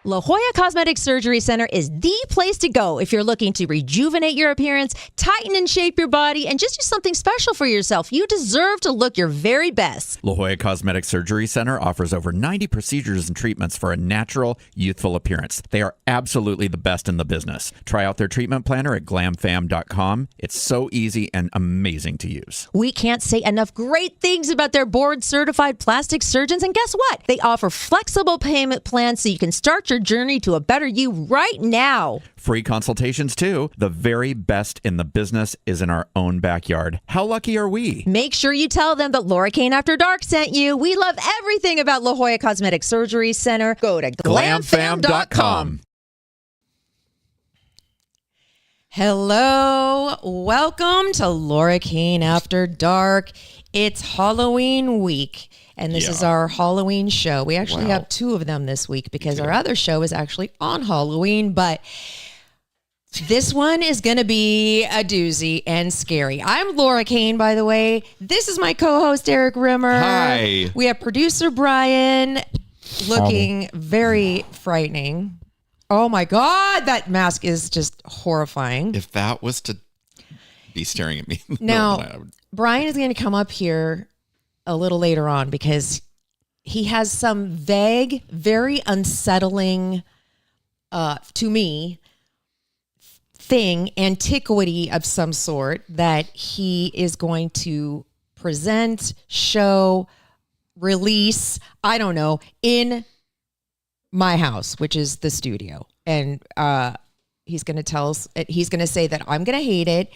La Jolla Cosmetic Surgery Center is the place to go if you're looking to rejuvenate your appearance, tighten and shape your body, and just do something special for yourself. You deserve to look your very best. La Jolla Cosmetic Surgery Center offers over 90 procedures and treatments for a natural, youthful appearance. They are absolutely the best in the business. Try out their treatment planner at glamfam.com. It's so easy and amazing to use. We can't say enough great things about their board-certified plastic surgeons, and guess what? They offer flexible payment plans so you can start your journey to a better you right now. Free consultations, too. The very best in the business is in our own backyard. How lucky are we? Make sure you tell them that Laura Cain After Dark sent you. We love everything about La Jolla Cosmetic Surgery Center. Go to glamfam.com. Hello. Welcome to Laura Cain After Dark. It's Halloween week. And this is our Halloween show. We actually have two of them this week because our other show is actually on Halloween. But this one is going to be a doozy and scary. I'm Laura Cain, by the way. This is my co-host, Erik Rimmer. Hi. We have producer Bryan looking very frightening. Oh, my God. That mask is just horrifying. If that was to be staring at me. Now, Bryan is going to come up here a little later on because he has some vague, very unsettling to me antiquity of some sort that he is going to present, show, release, I don't know, in my house, which is the studio. And he's going to tell us, he's going to say that I'm going to hate it.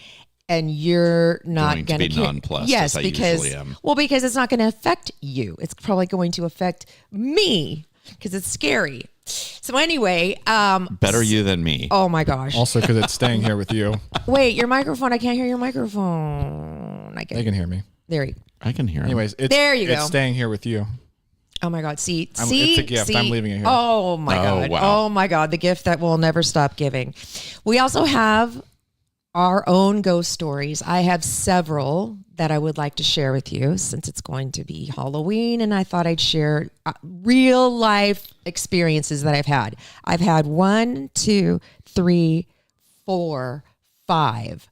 And you're not going to be nonplussed. Yes, as because I usually am. Well, because it's not going to affect you. It's probably going to affect me because it's scary. So anyway, better you than me. Oh my gosh! Also, because it's staying here with you. Wait, your microphone. I can't hear your microphone. They can hear me. There you go. I can hear. Anyways, it's staying here with you. Oh my God! See, it's a gift. I'm leaving it here. Oh my God! Wow. Oh my God! The gift that will never stop giving. We also have our own ghost stories. I have several that I would like to share with you since it's going to be Halloween, and I thought I'd share real life experiences that I've had. I've had 1, 2, 3, 4, 5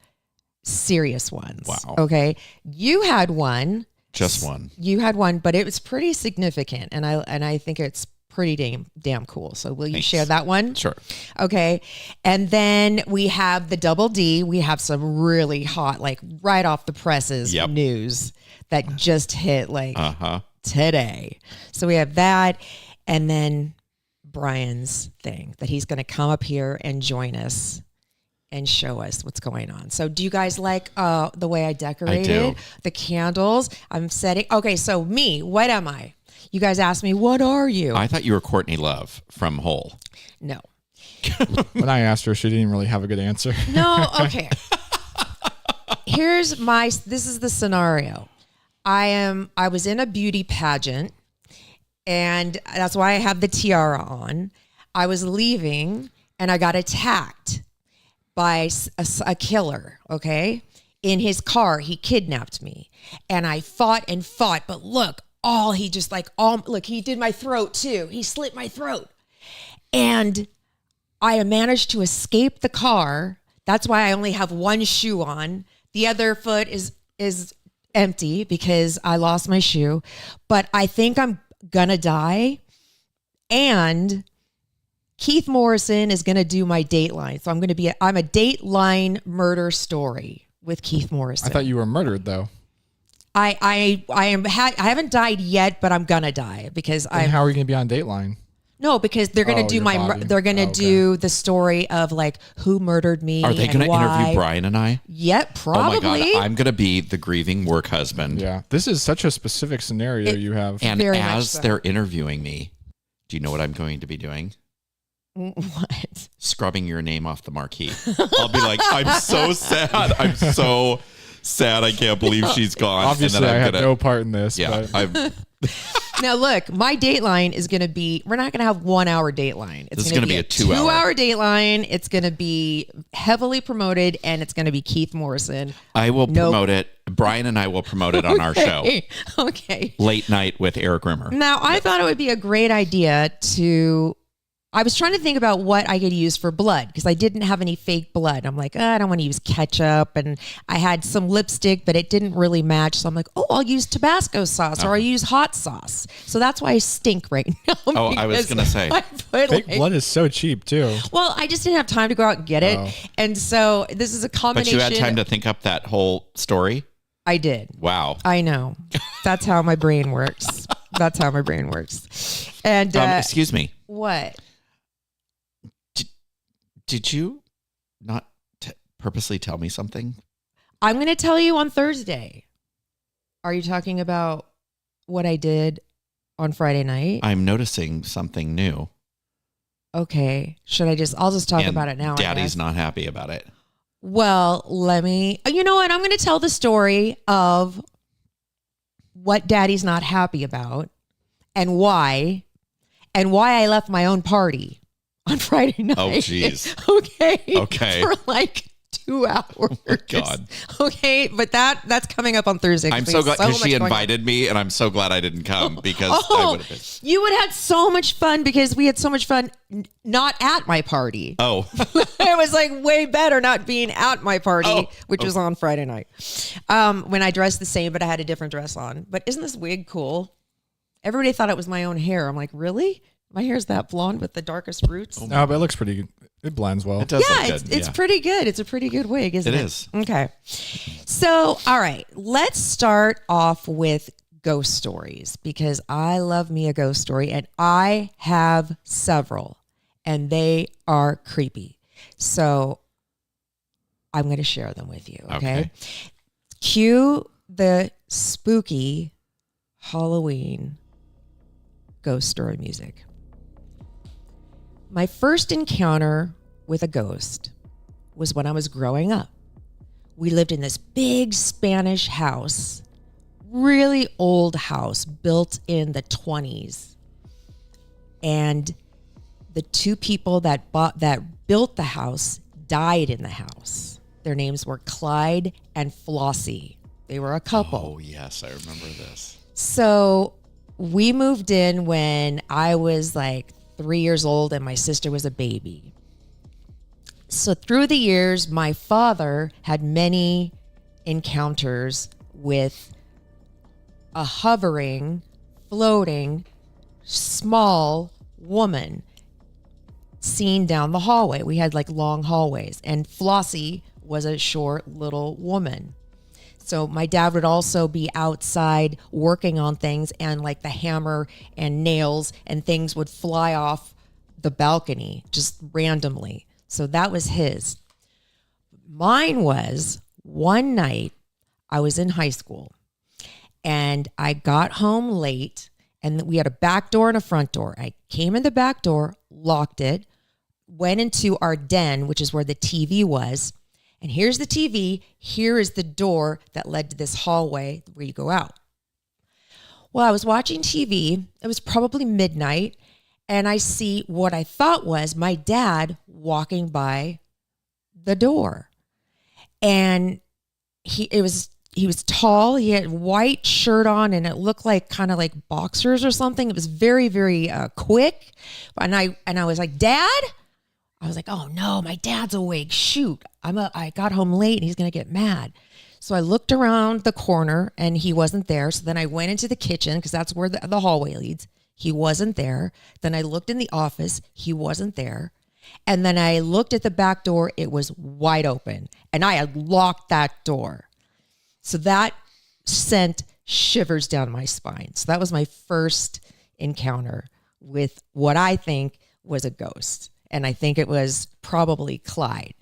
serious ones. Wow. Okay. You had one. Just one. You had one, but it was pretty significant, and I think it's pretty damn cool. So will you share that one? Sure. Okay. And then we have the double D. We have some really hot, like right off the presses news that just hit like today. So we have that. And then Bryan's thing that he's going to come up here and join us and show us what's going on. So do you guys like the way I decorated? I do. The candles I'm setting. Okay. So me, what am I? You guys asked me, what are you? I thought you were Courtney Love from Hole. No. When I asked her, she didn't really have a good answer. No, okay. This is the scenario. I was in a beauty pageant, and that's why I have the tiara on. I was leaving, and I got attacked by a killer, okay? In his car, he kidnapped me, and I fought and fought, but look, he did my throat too. He slit my throat. And I managed to escape the car. That's why I only have one shoe on. The other foot is empty because I lost my shoe. But I think I'm gonna die. And Keith Morrison is gonna do my Dateline. So I'm a Dateline murder story with Keith Morrison. I thought you were murdered though. I haven't died yet, but I'm gonna die because how are you gonna be on Dateline? No, because they're gonna do do the story of like who murdered me. Are they gonna interview Bryan and I? Yep, probably. Oh my God, I'm gonna be the grieving work husband. Yeah, this is such a specific scenario you have. And as they're interviewing me, do you know what I'm going to be doing? What? Scrubbing your name off the marquee. I'll be like, I'm so sad. I'm so sad. I can't believe she's gone. Obviously, I have no part in this. Yeah, Now, look, my Dateline is going to be, we're not going to have 1 hour Dateline. It's going to be a 2 hour Dateline. It's going to be heavily promoted, and it's going to be Keith Morrison. I will promote it. Bryan and I will promote it on our show. Okay. Late Night with Erik Rimmer. Now, I thought it would be a great idea to I was trying to think about what I could use for blood because I didn't have any fake blood. I'm like, I don't want to use ketchup. And I had some lipstick, but it didn't really match. So I'm like, I'll use Tabasco sauce or I'll use hot sauce. So that's why I stink right now. Oh, I was going to say. Fake blood is so cheap too. Well, I just didn't have time to go out and get it. And so this is a combination. But you had time to think up that whole story? I did. Wow. I know. That's how my brain works. That's how my brain works. And excuse me. What? Did you not purposely tell me something? I'm going to tell you on Thursday. Are you talking about what I did on Friday night? I'm noticing something new. Okay. I'll just talk about it now. Daddy's not happy about it. Well, you know what? I'm going to tell the story of what Daddy's not happy about and why I left my own party on Friday night. Oh, jeez. Okay. For like 2 hours. Oh, God. Okay, but that's coming up on Thursday. I'm so glad because she invited me, and I'm so glad I didn't come because I would have been. You would have had so much fun because we had so much fun not at my party. Oh. It was like way better not being at my party, which was on Friday night. When I dressed the same, but I had a different dress on. But isn't this wig cool? Everybody thought it was my own hair. I'm like, really? My hair's that blonde with the darkest roots? No, but it looks pretty good. It blends well. It does look Yeah, good. it's pretty good. It's a pretty good wig, isn't it? It is. Okay. So, all right, let's start off with ghost stories because I love me a ghost story and I have several and they are creepy. So I'm going to share them with you. Okay. Cue the spooky Halloween ghost story music. My first encounter with a ghost was when I was growing up. We lived in this big Spanish house, really old house built in the 1920s. And the two people that built the house died in the house. Their names were Clyde and Flossie. They were a couple. Oh, yes, I remember this. So we moved in when I was like 3 years old and my sister was a baby. So through the years, my father had many encounters with a hovering, floating, small woman seen down the hallway. We had like long hallways and Flossie was a short little woman. So my dad would also be outside working on things and like the hammer and nails and things would fly off the balcony just randomly. So that was his. Mine was one night I was in high school and I got home late and we had a back door and a front door. I came in the back door, locked it, went into our den, which is where the TV was. And here's the TV. Here is the door that led to this hallway where you go out. Well, I was watching TV. It was probably midnight. And I see what I thought was my dad walking by the door. And he was tall. He had white shirt on and it looked like kind of like boxers or something. It was very, very quick. And I was like, Dad? I was like, oh no, my dad's awake. Shoot. I got home late and he's going to get mad. So I looked around the corner and he wasn't there. So then I went into the kitchen because that's where the hallway leads. He wasn't there. Then I looked in the office. He wasn't there. And then I looked at the back door. It was wide open and I had locked that door. So that sent shivers down my spine. So that was my first encounter with what I think was a ghost. And I think it was probably Clyde.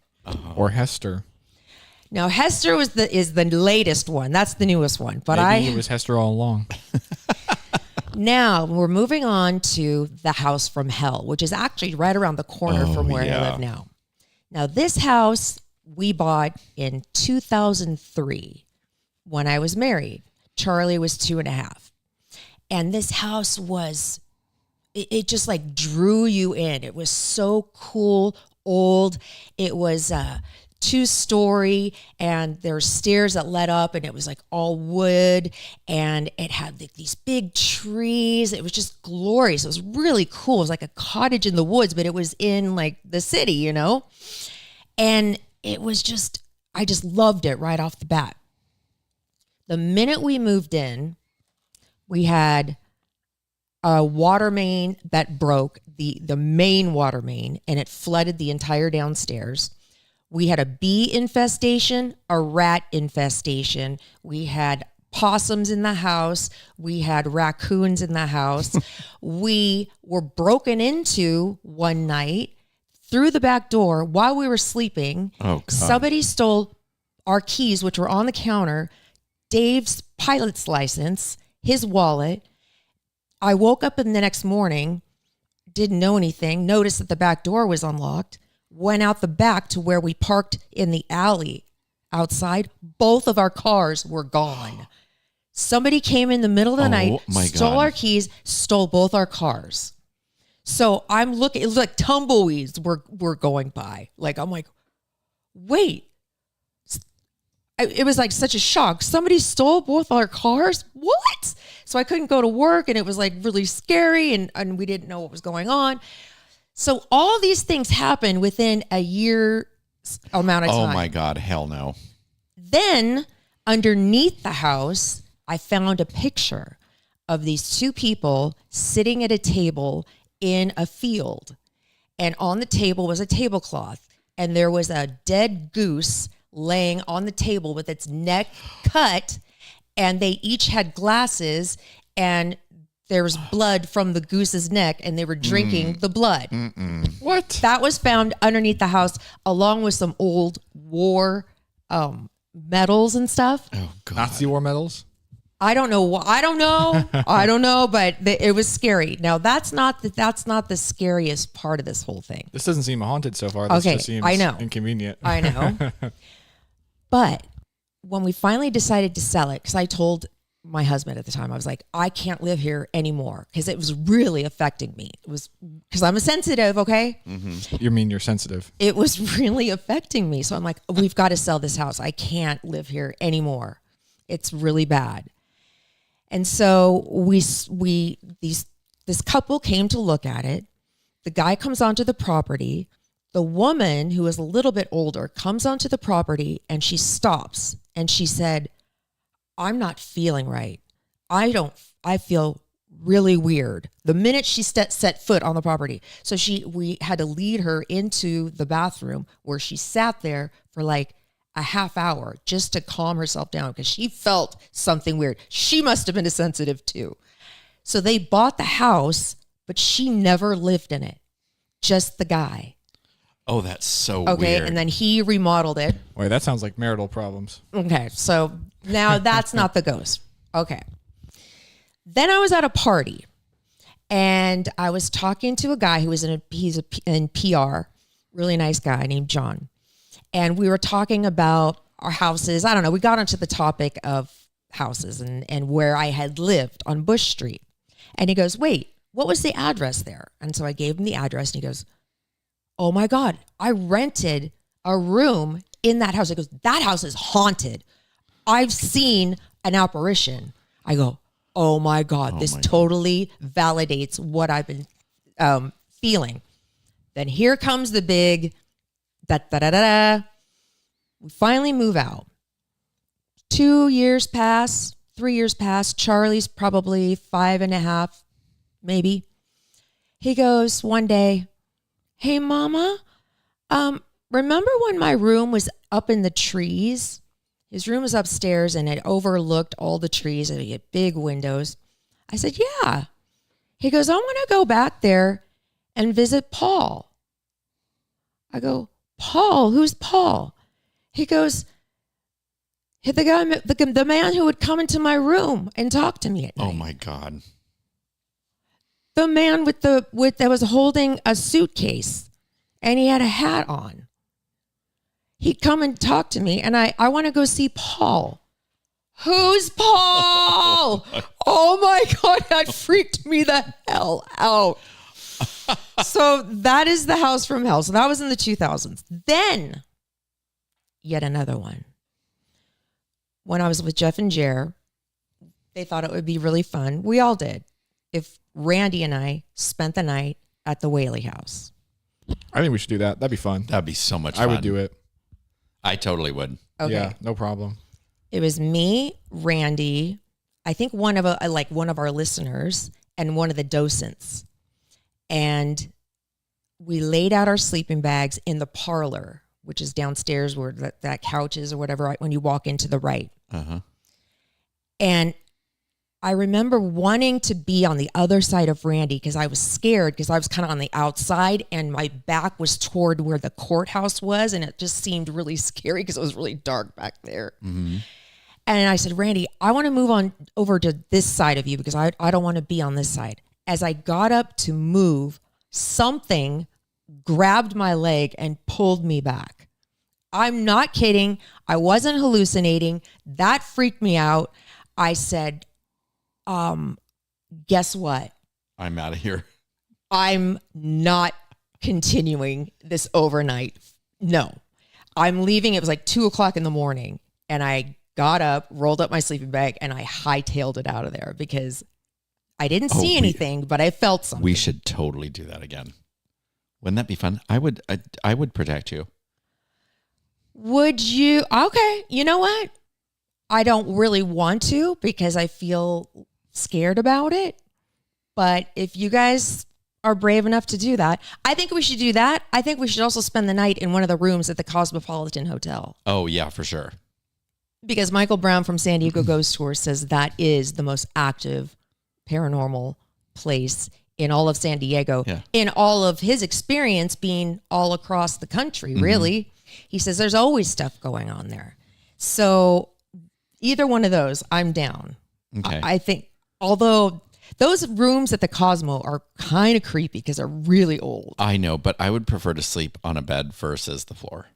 Or Hester. Now Hester is the latest one. That's the newest one. But Maybe it was Hester all along. Now we're moving on to the house from hell, which is actually right around the corner from where I live now. Now this house we bought in 2003 when I was married. Charlie was 2.5. And this house was, it just like drew you in. It was so cool, old. It was 2-story, and there's stairs that led up, and it was like all wood, and it had like these big trees. It was just glorious. It was really cool. It was like a cottage in the woods, but it was in like the city, you know? And it was just, I just loved it right off the bat. The minute we moved in, we had a water main that broke, the main water main, and it flooded the entire downstairs. We had a bee infestation, a rat infestation. We had possums in the house. We had raccoons in the house. We were broken into one night through the back door while we were sleeping. Oh, God. Somebody stole our keys, which were on the counter, Dave's pilot's license, his wallet. I woke up in the next morning, didn't know anything, noticed that the back door was unlocked, went out the back to where we parked in the alley outside. Both of our cars were gone. Somebody came in the middle of the night, stole our keys, stole both our cars. So I'm looking, it was like tumbleweeds were going by. Like, I'm like, wait. It was like such a shock. Somebody stole both our cars? What? So I couldn't go to work, and it was like really scary, and we didn't know what was going on. So all these things happened within a year amount of time. Oh my God, hell no. Then underneath the house, I found a picture of these two people sitting at a table in a field. And on the table was a tablecloth, and there was a dead goose laying on the table with its neck cut, and they each had glasses, and there was blood from the goose's neck, and they were drinking the blood. What? That was found underneath the house, along with some old war medals and stuff. Oh, God. Nazi war medals? I don't know. I don't know, but it was scary. Now that's not the scariest part of this whole thing. This doesn't seem haunted so far. This just seems I know. inconvenient. I know. But when we finally decided to sell it, because I told my husband at the time, I was like, I can't live here anymore because it was really affecting me. It was because I'm a sensitive, okay? Mm-hmm. You mean you're sensitive? It was really affecting me. So I'm like, we've got to sell this house. I can't live here anymore. It's really bad. And so this couple came to look at it. The guy comes onto the property. The woman, who is a little bit older, comes onto the property, and she stops, and she said, I'm not feeling right. I feel really weird the minute she set foot on the property. So we had to lead her into the bathroom, where she sat there for like a half hour just to calm herself down, because she felt something weird. She must have been a sensitive too. So they bought the house, but she never lived in it. Just the guy. Oh, that's so Okay, weird. and then he remodeled it. Wait, that sounds like marital problems. Okay, so now that's not the ghost. Okay. Then I was at a party, and I was talking to a guy who was in PR, really nice guy named John. And we were talking about our houses. I don't know. We got onto the topic of houses and where I had lived on Bush Street. And he goes, wait, what was the address there? And so I gave him the address, and he goes, oh my God, I rented a room in that house. He goes, that house is haunted. I've seen an apparition. I go, oh my God, this totally validates what I've been feeling. Then here comes the big da-da-da-da-da. We finally move out. 2 years pass, 3 years pass. Charlie's probably 5.5, maybe. He goes one day, hey, Mama, remember when my room was up in the trees? His room was upstairs, and it overlooked all the trees, and he had big windows. I said, yeah. He goes, I want to go back there and visit Paul. I go, Paul? Who's Paul? He goes, the man who would come into my room and talk to me at night. Oh my God. The man that was holding a suitcase, and he had a hat on. He'd come and talk to me, and I want to go see Paul. Who's Paul? Oh my God, that freaked me the hell out. So that is the house from hell. So that was in the 2000s. Then yet another one. When I was with Jeff and Jer, they thought it would be really fun. We all did. If Randy and I spent the night at the Whaley house. I think we should do that. That'd be fun. That'd be so much fun. I would do it. I totally would. Okay. Yeah, no problem. It was me, Randy, I think one of our listeners, and one of the docents. And we laid out our sleeping bags in the parlor, which is downstairs where that couch is or whatever, right, when you walk into the right. Uh-huh. And I remember wanting to be on the other side of Randy because I was scared because I was kind of on the outside and my back was toward where the courthouse was. And it just seemed really scary because it was really dark back there. Mm-hmm. And I said, Randy, I want to move on over to this side of you because I don't want to be on this side. As I got up to move, something grabbed my leg and pulled me back. I'm not kidding. I wasn't hallucinating. That freaked me out. I said, guess what? I'm out of here. I'm not continuing this overnight. No, I'm leaving. It was like 2:00 in the morning and I got up, rolled up my sleeping bag and I hightailed it out of there because I didn't see anything, but I felt something. We should totally do that again. Wouldn't that be fun? I would protect you. Would you? Okay. You know what? I don't really want to because I feel scared about it. But if you guys are brave enough to do that, I think we should do that. I think we should also spend the night in one of the rooms at the Cosmopolitan Hotel. Oh, yeah, for sure. Because Michael Brown from San Diego Ghost Tour says that is the most active paranormal place in all of San Diego. Yeah. In all of his experience being all across the country, really. He says there's always stuff going on there. So either one of those, I'm down. Okay. I think, although those rooms at the Cosmo are kind of creepy because they're really old. I know, but I would prefer to sleep on a bed versus the floor.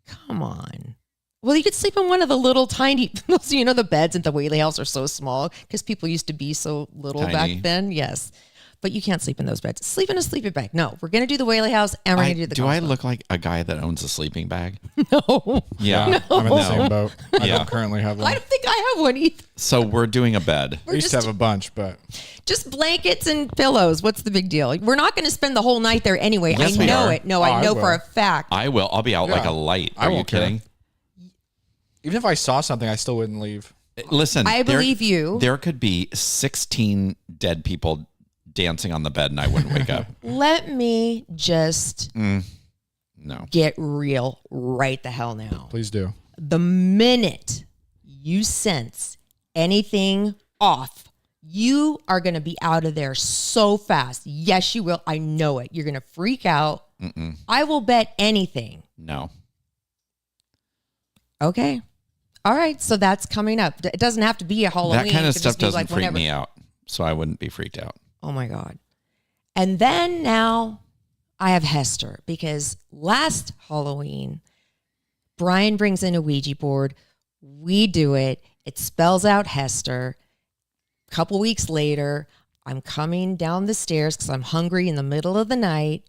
Come on. Well, you could sleep on one of the little tiny, you know, the beds at the Whaley House are so small because people used to be so little Tiny. back then. Yes. But you can't sleep in those beds. Sleep in a sleeping bag. No, we're going to do the Whaley House and we're going to do the Do I Cosmo. look like a guy that owns a sleeping bag? No. Yeah. I'm in the same boat. I Yeah. don't currently have I one. don't think I have one either. So we're doing a bed. I used to have a bunch, but Just blankets and pillows. What's the big deal? We're not going to spend the whole night there anyway. Yes, I we know are. it. No, Oh, I I know will. for a fact. I will. I'll be out like Yeah. a light. I Are you won't care. kidding? even if I saw something, I still wouldn't leave. Listen, I believe you. There could be 16 dead people dancing on the bed and I wouldn't wake up. Let me just No. get real right the hell now. Please do. The minute you sense anything off, you are going to be out of there so fast. Yes, you will. I know it. You're going to freak out. I will bet anything. No. Okay. All right. So that's coming up. It doesn't have to be a Halloween. That kind It of could stuff just be doesn't like freak whenever. me out. So I wouldn't be freaked out. Oh my God. And then now I have Hester because last Halloween, Bryan brings in a Ouija board. We do it. It spells out Hester. A couple weeks later, I'm coming down the stairs because I'm hungry in the middle of the night.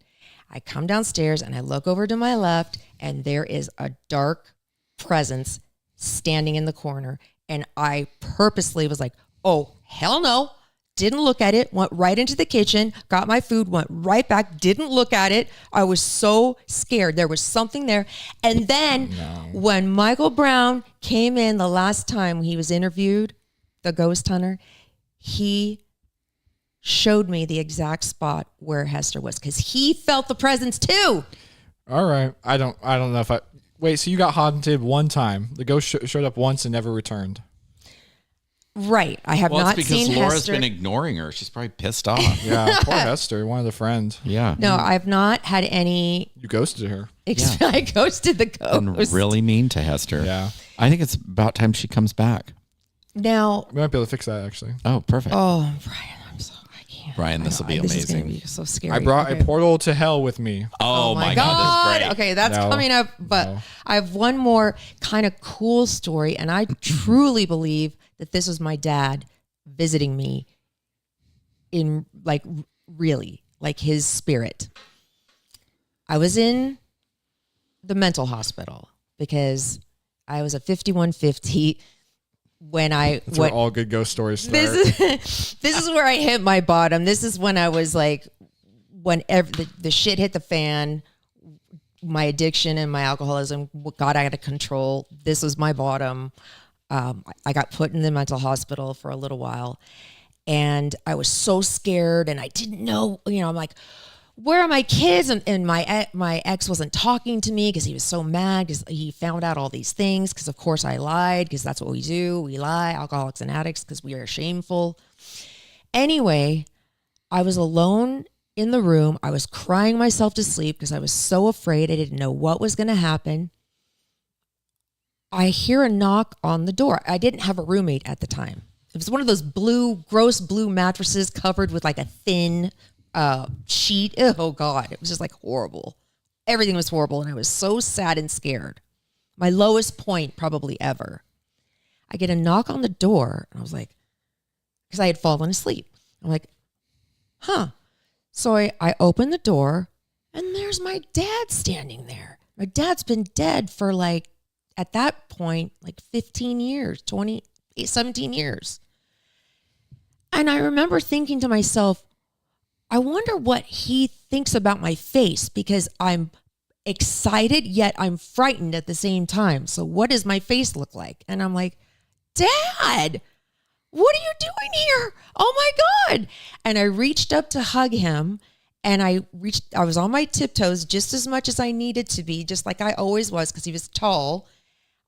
I come downstairs and I look over to my left and there is a dark presence standing in the corner. And I purposely was like, oh, hell no. Didn't look at it, went right into the kitchen, got my food, went right back, didn't look at it. I was so scared. There was something there. And then when Michael Brown came in the last time he was interviewed, the ghost hunter, he showed me the exact spot where Hester was because he felt the presence too. All right. I don't know if I wait. So you got haunted one time. The ghost showed up once and never returned. Right. I have Well, not it's because seen Laura's Hester. been ignoring her. She's probably pissed off. Yeah, poor Hester, one of the friends. Yeah. No, I've not had any. You ghosted her. I ghosted the And ghost. really mean to Hester. Yeah. I think it's about time she comes back. Now, We might be able to fix that actually. Oh, perfect. oh, Brian, I can't. Brian, I this will know, be This is amazing. going to be so scary. I brought Okay. a portal to hell with me. Oh, my God, this is great. Okay, that's No, coming up. But no. I have one more kind of cool story, and I truly believe that this was my dad visiting me in really like his spirit. I was in the mental hospital because I was a 5150 when That's where all good ghost stories start. This is where I hit my bottom. This is when I was like, when the shit hit the fan, my addiction and my alcoholism got out of control. This was my bottom. I got put in the mental hospital for a little while, and I was so scared, and I didn't know. I'm like, where are my kids? And my ex wasn't talking to me because he was so mad because he found out all these things. Because of course I lied, because that's what we do. We lie, alcoholics and addicts, because we are shameful. Anyway, I was alone in the room. I was crying myself to sleep because I was so afraid. I didn't know what was going to happen. I hear a knock on the door. I didn't have a roommate at the time. It was one of those gross blue mattresses covered with like a thin sheet. Oh God, it was just like horrible. Everything was horrible, and I was so sad and scared. My lowest point probably ever. I get a knock on the door, and I was like, because I had fallen asleep. I'm like, huh. So I open the door, and there's my dad standing there. My dad's been dead for like, at that point, like 15 years, 17 years. And I remember thinking to myself, I wonder what he thinks about my face, because I'm excited, yet I'm frightened at the same time. So what does my face look like? And I'm like, Dad, what are you doing here? Oh my God. And I reached up to hug him, and I was on my tiptoes just as much as I needed to be, just like I always was, because he was tall.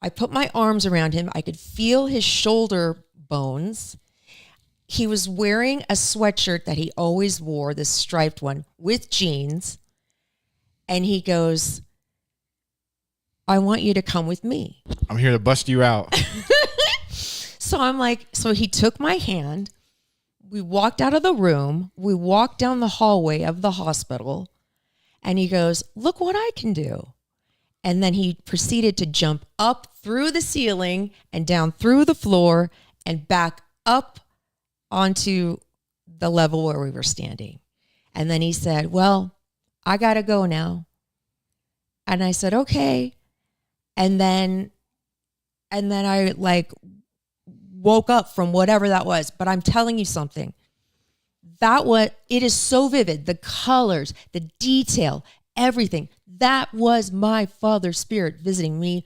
I put my arms around him. I could feel his shoulder bones. He was wearing a sweatshirt that he always wore, this striped one, with jeans. And he goes, I want you to come with me. I'm here to bust you out. So I'm like, so he took my hand. We walked out of the room. We walked down the hallway of the hospital. And he goes, look what I can do. And then he proceeded to jump up through the ceiling and down through the floor and back up onto the level where we were standing. And then he said, well, I got to go now. And I said, okay. And then I like woke up from whatever that was. But I'm telling you something. It is so vivid. The colors, the detail, everything. That was my father's spirit visiting me.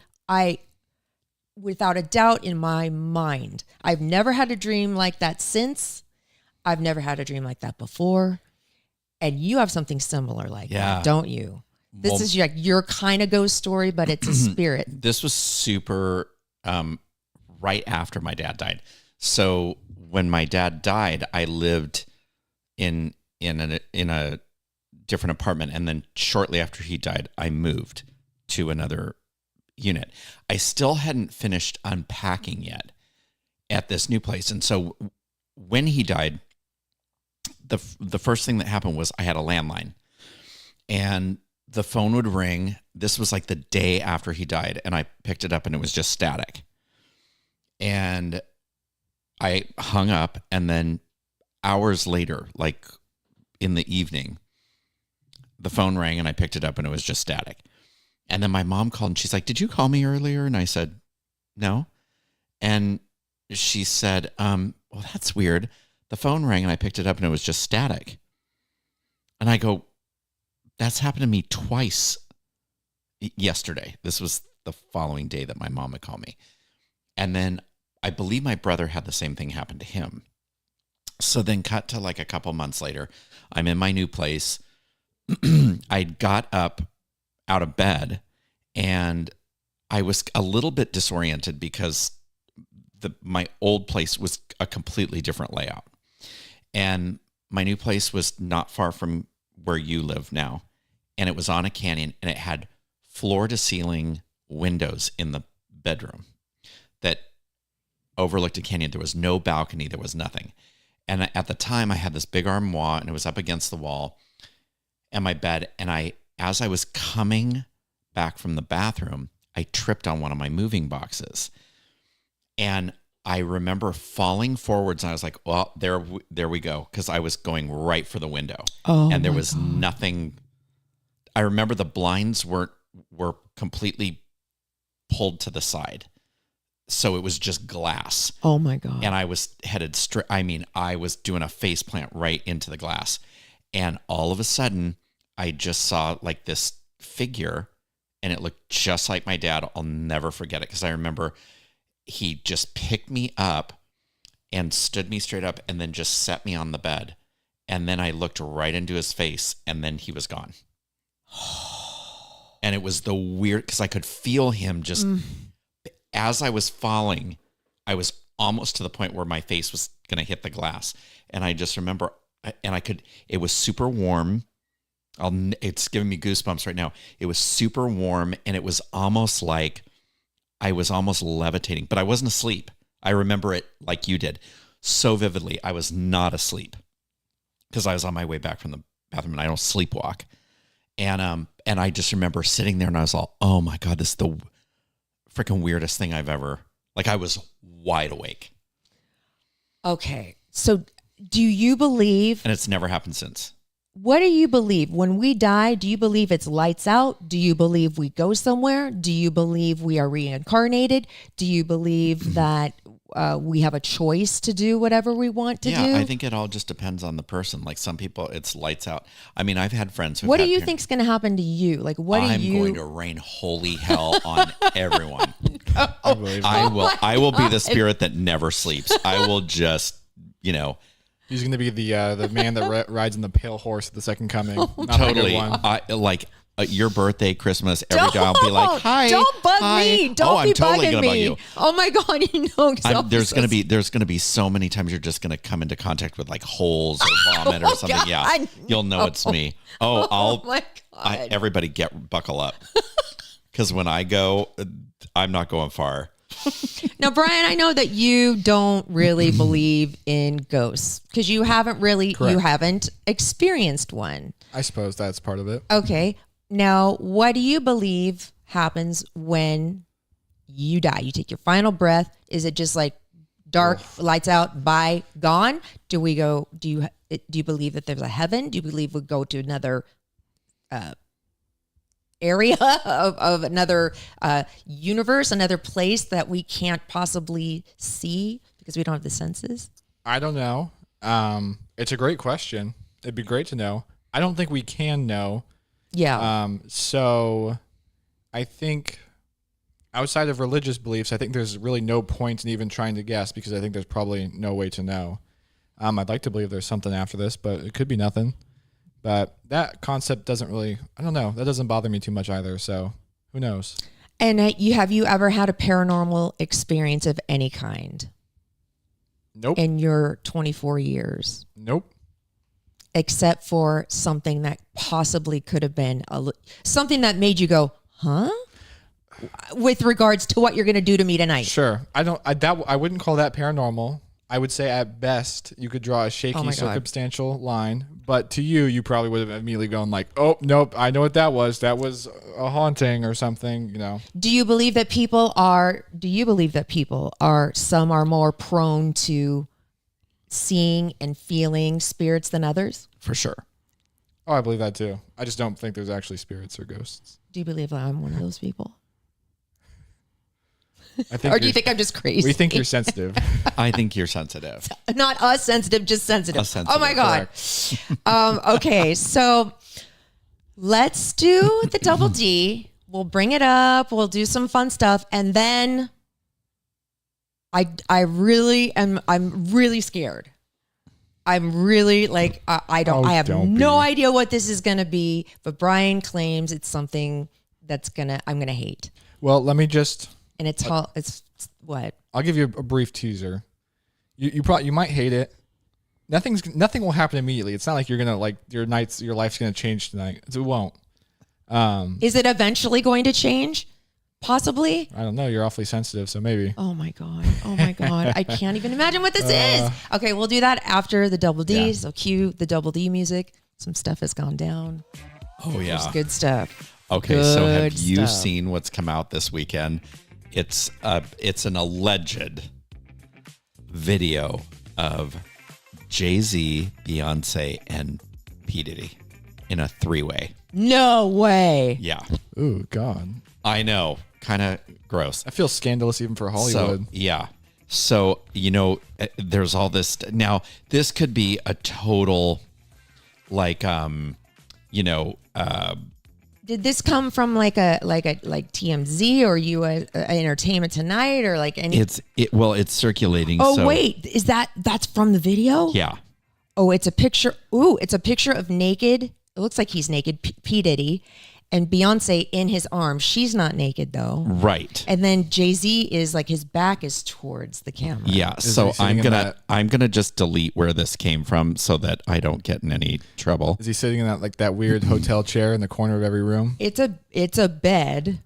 Without a doubt in my mind. I've never had a dream like that since. I've never had a dream like that before. And you have something similar like that, don't you? This is like your kind of ghost story, but it's a spirit. This was super right after my dad died. So when my dad died, I lived in a different apartment, and then shortly after he died, I moved to another unit. I still hadn't finished unpacking yet at this new place. And so when he died, the first thing that happened was I had a landline, and the phone would ring. This was like the day after he died, and I picked it up, and it was just static. And I hung up, and then hours later, like in the evening, the phone rang, and I picked it up, and it was just static. And then my mom called, and she's like, did you call me earlier? And I said, no. And she said, well, that's weird. The phone rang, and I picked it up, and it was just static. And I go, that's happened to me twice yesterday. This was the following day that my mom would call me. And then I believe my brother had the same thing happen to him. So then cut to like a couple months later, I'm in my new place. I got up out of bed, and I was a little bit disoriented because my old place was a completely different layout, and my new place was not far from where you live now, and it was on a canyon, and it had floor to ceiling windows in the bedroom that overlooked a canyon. There was no balcony, there was nothing. And at the time I had this big armoire, and it was up against the wall and my bed, and as I was coming back from the bathroom, I tripped on one of my moving boxes. And I remember falling forwards, and I was like, well, there we go. Because I was going right for the window. Oh, and there was nothing. I remember the blinds weren't were completely pulled to the side. So it was just glass. Oh my God. And I was headed straight. I mean, I was doing a face plant right into the glass. And all of a sudden, I just saw like this figure, and it looked just like my dad. I'll never forget it because I remember he just picked me up and stood me straight up and then just set me on the bed. And then I looked right into his face, and then he was gone. And it was the weird, because I could feel him just... As I was falling, I was almost to the point where my face was going to hit the glass. And I just remember, it was super warm. It's giving me goosebumps right now. It was super warm, and it was almost like I was almost levitating, but I wasn't asleep. I remember it like you did so vividly. I was not asleep because I was on my way back from the bathroom, and I don't sleepwalk. And I just remember sitting there, and I was all, oh my God, this is the freaking weirdest thing I've ever, like, I was wide awake. Okay. So do you believe, And it's never happened since. what do you believe? When we die, do you believe it's lights out? Do you believe we go somewhere? Do you believe we are reincarnated? Do you believe that we have a choice to do whatever we want to do? Yeah, I think it all just depends on the person. Like some people, it's lights out. I mean, I've had friends who. What do you think's going to happen to you? Like, what I'm do you? going to rain holy hell on everyone. I believe I that. will. I will be the spirit that never sleeps. I will just, He's going to be the man that rides in the pale horse at the second coming. Not the good totally. one. I like your birthday, Christmas, every day I'll be like, "Hi, Don't bug hi." me. Don't I'm be totally bugging gonna bug me. you. Oh my God, There's gonna be so many times you're just gonna come into contact with like holes or vomit or something. God, Yeah, you'll know it's me. Oh my God. Everybody buckle up, because when I go, I'm not going far. Now, Bryan, I know that you don't really believe in ghosts because you haven't experienced one. I suppose that's part of it. Okay. Now, what do you believe happens when you die? You take your final breath. Is it just like dark, lights out, bye, gone? Do you believe that there's a heaven? Do you believe we go to another area of another universe, another place that we can't possibly see because we don't have the senses? I don't know. It's a great question. It'd be great to know. I don't think we can know. Yeah. So I think outside of religious beliefs, I think there's really no point in even trying to guess because I think there's probably no way to know. I'd like to believe there's something after this, but it could be nothing. But that concept doesn't really, I don't know. That doesn't bother me too much either. So who knows? And have you ever had a paranormal experience of any kind? Nope. In your 24 years? Nope. Except for something that possibly could have been something that made you go, huh? With regards to what you're going to do to me tonight. Sure. I wouldn't call that paranormal. I would say at best you could draw a shaky circumstantial line, but to you probably would have immediately gone like, oh, nope, I know what that was. That was a haunting or something, Do you believe that people are some are more prone to seeing and feeling spirits than others? For sure. Oh, I believe that too. I just don't think there's actually spirits or ghosts. Do you believe that I'm one of those people? I think Or do you think I'm just crazy? We think you're sensitive. I think you're sensitive. Not us sensitive, just sensitive. Us sensitive. Oh my God. Okay, so let's do the double D. We'll bring it up. We'll do some fun stuff. And then I'm really scared. I'm really like, I have no idea what this is going to be, but Bryan claims it's something I'm going to hate. Well, let me just... And it's what? I'll give you a brief teaser. You might hate it. Nothing will happen immediately. It's not like you're gonna like your life's gonna change tonight. It won't. Is it eventually going to change? Possibly. I don't know. You're awfully sensitive, so maybe. Oh my god! I can't even imagine what this is. Okay, we'll do that after the double D. Yeah. So cue the double D music. Some stuff has gone down. Oh yeah. There's good stuff. Okay, so have Good you stuff. seen what's come out this weekend? It's an alleged video of Jay-Z, Beyonce, and P. Diddy in a 3-way. No way. Yeah. Ooh, God. I know, kind of gross. I feel scandalous even for Hollywood. So, yeah. So, there's all this. Now, this could be a total, like, Did this come from like TMZ or Entertainment Tonight or like any? It's circulating. Oh, so, wait, that's from the video? Yeah. Oh, it's a picture. Ooh, it's a picture of naked. It looks like he's naked. P. Diddy and Beyonce in his arms. She's not naked though. Right. And then Jay-Z is like his back is towards the camera. Yeah. So I'm gonna just delete where this came from so that I don't get in any trouble. Is he sitting in that weird hotel chair in the corner of every room? It's a bed.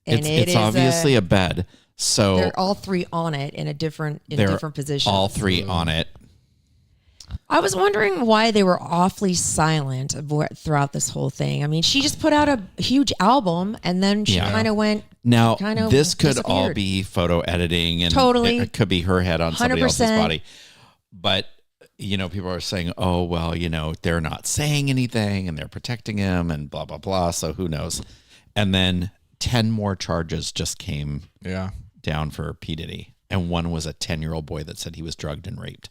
And it's obviously a bed. So they're all three on it in different positions. All three on it. I was wondering why they were awfully silent throughout this whole thing. I mean, she just put out a huge album and then she kind of went. Now, kinda this could disappeared. all be photo editing and Totally. it could be her head on somebody 100%. else's body. But, people are saying, oh, well, they're not saying anything and they're protecting him and blah, blah, blah. So who knows? And then 10 more charges just came down for P. Diddy. And one was a 10-year-old boy that said he was drugged and raped.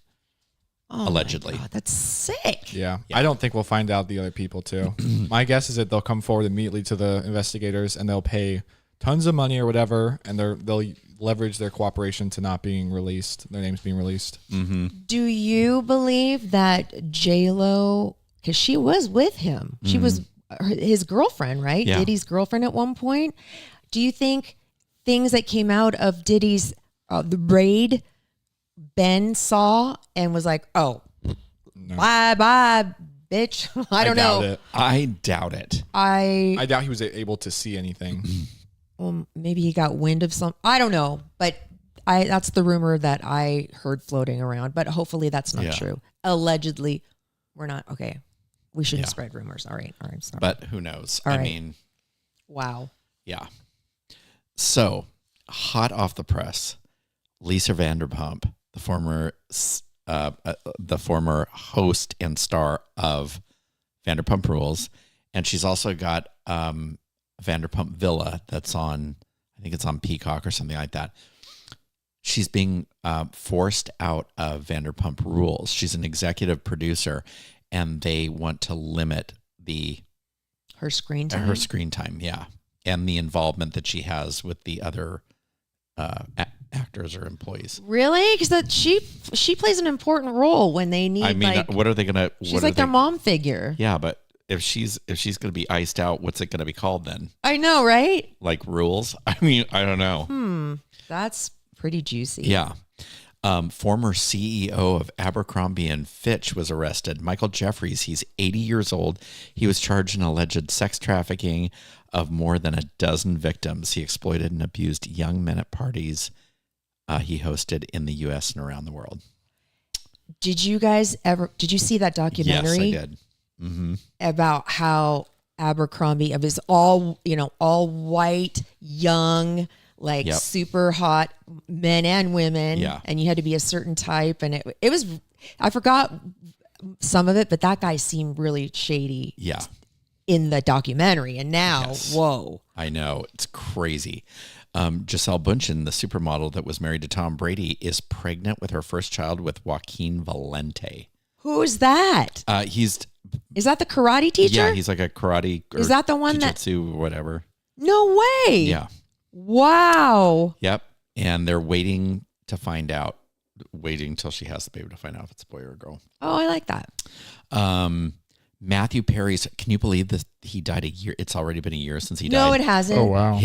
Oh Allegedly. my God, that's sick. Yeah. I don't think we'll find out the other people too. My guess is that they'll come forward immediately to the investigators and they'll pay tons of money or whatever, and they'll leverage their cooperation to not being released, their names being released. Mm-hmm. Do you believe that J-Lo, because she was with him, she was his girlfriend, right? Yeah. Diddy's girlfriend at one point. Do you think things that came out of Diddy's the raid, Ben saw and was like, "Oh, bye, bitch." I don't know. I doubt it. I doubt he was able to see anything. Well, maybe he got wind of some. I don't know, but that's the rumor that I heard floating around. But hopefully that's not true. Allegedly, we're not okay. We shouldn't spread rumors. All right, sorry. But who knows? All I right. mean, wow. yeah. So, hot off the press, Lisa Vanderpump, the former host and star of Vanderpump Rules, and she's also got Vanderpump Villa that's on, I think it's on Peacock or something like that. She's being forced out of Vanderpump Rules. She's an executive producer, and they want to limit her screen time. Her screen time, yeah, and the involvement that she has with the other actors or employees. Really? Because she plays an important role when they need. I mean, what are they gonna? She's like their mom figure. Yeah, but if she's gonna be iced out, what's it gonna be called then? I know, right? Like Rules? I mean, I don't know. That's pretty juicy. Yeah. Former CEO of Abercrombie and Fitch was arrested. Michael Jeffries, he's 80 years old. He was charged in alleged sex trafficking of more than a dozen victims. He exploited and abused young men at parties he hosted in the U.S. and around the world. Did you see that documentary? Yes, I did. Mm-hmm. About how Abercrombie of his all white, young, super hot men and women. Yeah. And you had to be a certain type. And it was, I forgot some of it, but that guy seemed really shady. Yeah. In the documentary. And now, whoa. I know. It's crazy. Gisele Bundchen, the supermodel that was married to Tom Brady, is pregnant with her first child with Joaquin Valente. Who is that? Is that the karate teacher? Yeah, he's like a karate. Is that the one jiu-jitsu or whatever? No way. Yeah. Wow. Yep. And they're waiting to find out. Waiting till she has the baby to find out if it's a boy or a girl. Oh, I like that. Matthew Perry's. Can you believe that he died a year? It's already been a year since he died. No, it hasn't. Oh wow.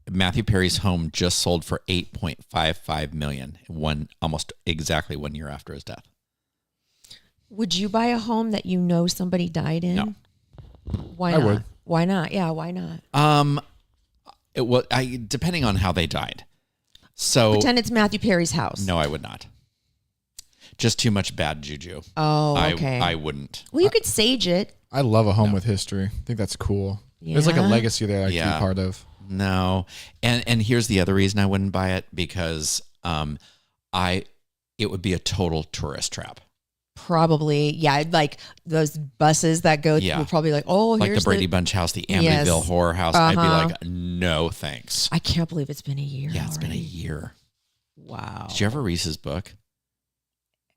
Matthew Perry's home just sold for $8.55 million, almost exactly 1 year after his death. Would you buy a home that you know somebody died in? No. Why not? I would. Why not? Yeah, why not? Depending on how they died. So pretend it's Matthew Perry's house. No, I would not. Just too much bad juju. Oh, okay. I wouldn't. Well, you could sage it. I love a home with history. I think that's cool. Yeah. There's like a legacy there I can be part of. No. And here's the other reason I wouldn't buy it, because it would be a total tourist trap. Probably, yeah. Like those buses that go Yeah. through, probably like, oh, Like here's the Brady Bunch house, the Amityville Yes. horror house. I'd be like, no thanks. I can't believe it's been a year. Yeah, it's been a already. year. Wow. Did you ever read his book,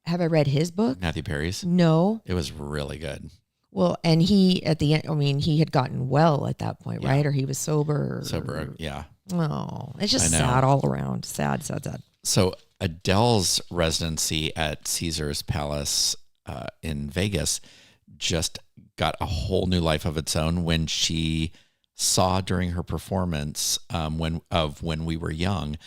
Have I read his book? Matthew Perry's? No. It was really good. Well, and he at the end, I mean, he had gotten well at that point, Yeah. right? Or he was sober. Sober, yeah. Oh, it's just I know. sad all around. Sad, sad, sad. So Adele's residency at Caesar's Palace in Vegas just got a whole new life of its own when she saw during her performance when we were young,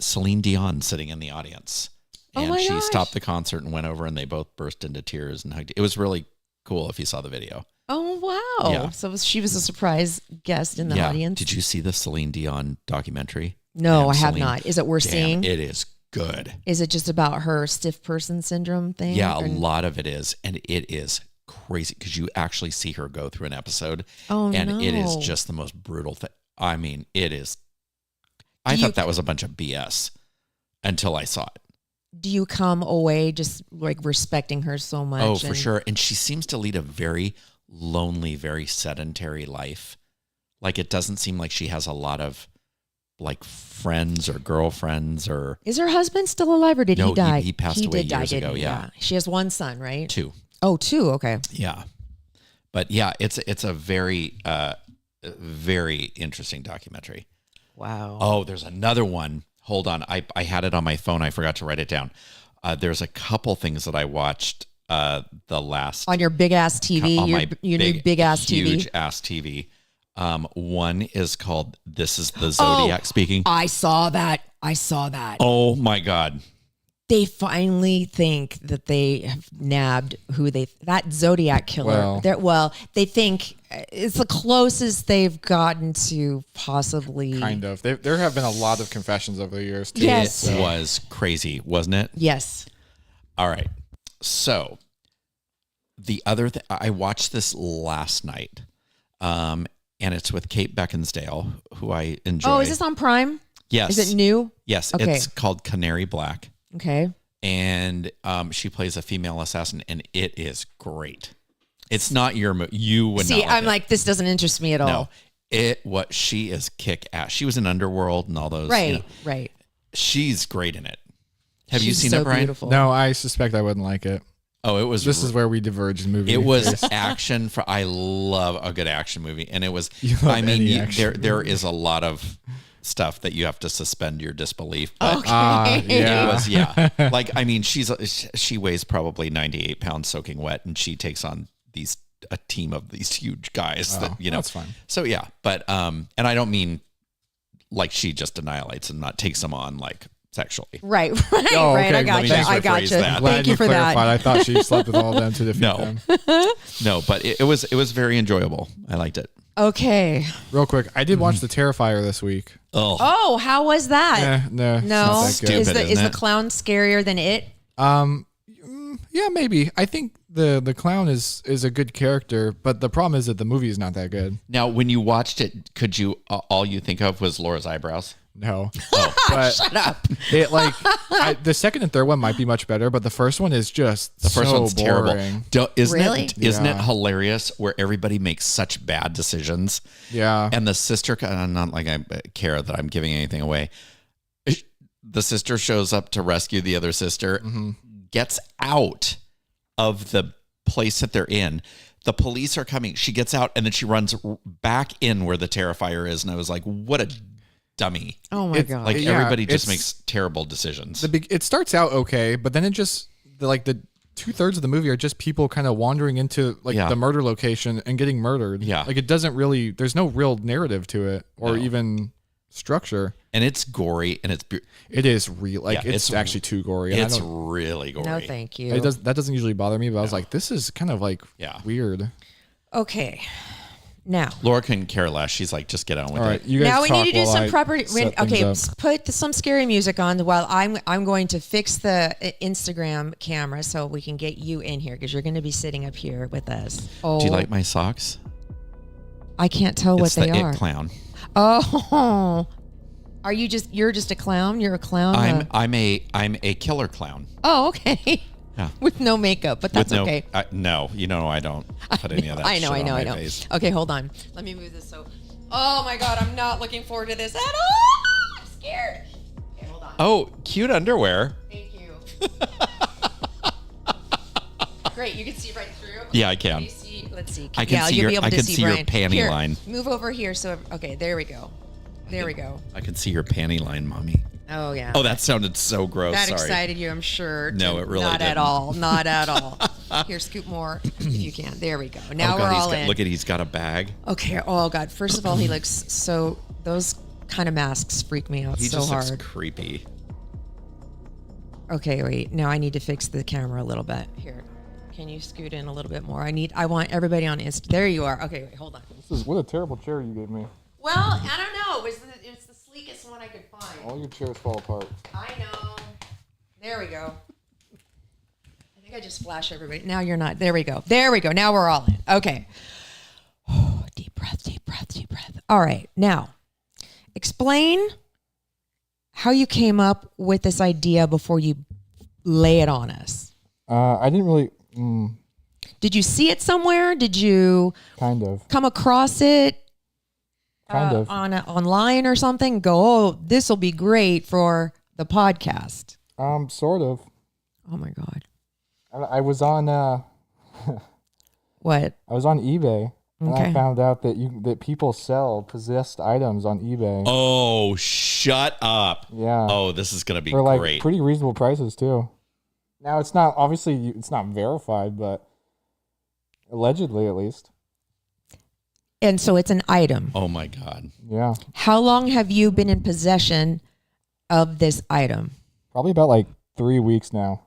Celine Dion sitting in the audience. Oh And my she gosh. stopped the concert and went over and they both burst into tears and hugged. It was really cool if you saw the video. Oh, wow. Yeah. So she was a surprise guest in the audience. Did you see the Celine Dion documentary? No, Damn, I have Celine. not. Is it worth Damn, seeing? it is good. Is it just about her stiff person syndrome thing? Yeah, a Or- lot of it is. And it is crazy because you actually see her go through an episode. Oh, and it is no. just the most brutal thing. I mean, it is. I Do you- thought that was a bunch of BS until I saw it. Do you come away just like respecting her so much? Oh, for and- sure. And she seems to lead a very lonely, very sedentary life. Like it doesn't seem like she has a lot of like friends or girlfriends or Is her husband still alive or did No, he die? he passed away did die, years didn't ago, he? yeah. She has one son, right? two. Oh, two. Okay. Yeah. But yeah, it's a very very interesting documentary. Wow. Oh, there's another one. Hold on. I had it on my phone. I forgot to write it down. There's a couple things that I watched the last On your big ass TV, on my your new big ass TV. huge ass TV. One is called This is the Zodiac Speaking. I saw that. I saw that. Oh my God. They finally think that they have nabbed that Zodiac killer. They think it's the closest they've gotten to possibly. Kind of. There have been a lot of confessions over the years, too. Yes. It was crazy, wasn't it? Yes. All right. So the other thing, I watched this last night, and it's with Kate Beckinsale, who I enjoy. Oh, is this on Prime? Yes. Is it new? Yes. Okay. It's called Canary Black. Okay. And she plays a female assassin, and it is great. It's not your you would See, not I'm it. like, this doesn't interest me at all. No, she is kick ass. She was in Underworld and all those. Right. you know. Right. She's great in it. Have you She's seen so it, Bryan? beautiful. No, I suspect I wouldn't like it. Oh, it was. This is where we diverge in movie. It was taste. action. I love a good action movie, and it was. You love I mean, any action there is a lot of stuff that you have to suspend your disbelief. But Okay. it was like I mean, she weighs probably 98 pounds soaking wet, and she takes on a team of these huge guys that that's fine. So yeah, but and I don't mean like she just annihilates and not takes them on like sexually. Right. Right. Oh, right. okay. I got Let me you. just I got rephrase you. that. Glad Thank you for clarified. that. I thought she slept with all of them to defeat No. them. No, but it was very enjoyable. I liked it. Okay. Real quick, I did watch The Terrifier this week. Oh, how was that? No, it's No. not that good. Stupid. Is isn't the it? clown scarier than it? Yeah, maybe. I think the clown is a good character, but the problem is that the movie is not that good. Now, when you watched it, could you all you think of was Laura's eyebrows? No, but Shut up. it the second and third one might be much better, but the first one is just The first so one's boring. terrible. Isn't Really? Isn't it Yeah. hilarious where everybody makes such bad decisions? Yeah, And the sister, not like I care that I'm giving anything away. The sister shows up to rescue the other sister, gets out of the place that they're in. The police are coming. She gets out and then she runs back in where the Terrifier is. And I was like, what a dummy. Oh my God. Like Yeah, everybody just it's- makes terrible decisions. it starts out okay, but then it just the 2/3 of the movie are just people kind of wandering into Yeah. the murder location and getting murdered. Yeah. like it doesn't really. There's no real narrative to it or No. even structure. And it's gory and It is real. Like Yeah, it's it's- actually too gory. And it's I don't, really gory. No, thank you. that doesn't usually bother me, but I was like, this is kind of like Yeah. weird. Okay. Now. Laura couldn't care less. She's like, just get on with All right, it. you guys. Now we talk need to do while some I proper. set Okay, things up. put some scary music on while I'm going to fix the Instagram camera so we can get you in here because you're going to be sitting up here with us. Oh, Do you like my socks? I can't tell what It's they the are. It clown. Oh, you're just a clown? You're a clown? I'm a killer clown. Oh, okay. Yeah. With no makeup, but that's okay. No, you know I don't put any of that I know. shit on my face. Okay, hold on. Let me move this Oh my God, I'm not looking forward to this at all. I'm scared. Okay, hold on. Oh, cute underwear. Thank you. Great, you can see right through. Yeah, I can. Let's see. I can see you'll your- be able I to can see see your Bryan. panty Here, line. Move over here. Okay, there we go. There we go. I can see your panty line, mommy. Oh yeah. Oh, that sounded so gross. That Sorry. excited you, I'm sure. No, it really not didn't. at all. Not at all. Here, scoop more if you can. There we go. Now Oh, God, we're all in. Look at, he's got a bag. Okay. Oh God. First of all, he looks so. Those kind of masks freak me out He so just hard. looks creepy. Okay, wait. Now I need to fix the camera a little bit. Here, can you scoot in a little bit more? I want everybody on Insta. There you are. Okay, wait, hold on. What a terrible chair you gave me. Well, I don't know. It's the sleekest one I could find. All your chairs fall apart. I know. There we go. I think I just flashed everybody. Now you're not. There we go. There we go. Now we're all in. Okay. Oh, deep breath, deep breath, deep breath. All right. Now, explain how you came up with this idea before you lay it on us. I didn't really. Did you see it somewhere? Did you Kind of. come across it Kind of. online or something? Go, oh, this will be great for the podcast. Sort of. Oh my God. I was on. What? I was on eBay. And Okay. I found out that people sell possessed items on eBay. Oh, shut up. Yeah. Oh, this is going to be For like great. pretty reasonable prices too. Now it's not obviously it's not verified, but allegedly at least. And so it's an item. Oh, my God. Yeah. How long have you been in possession of this item? Probably about like 3 weeks now.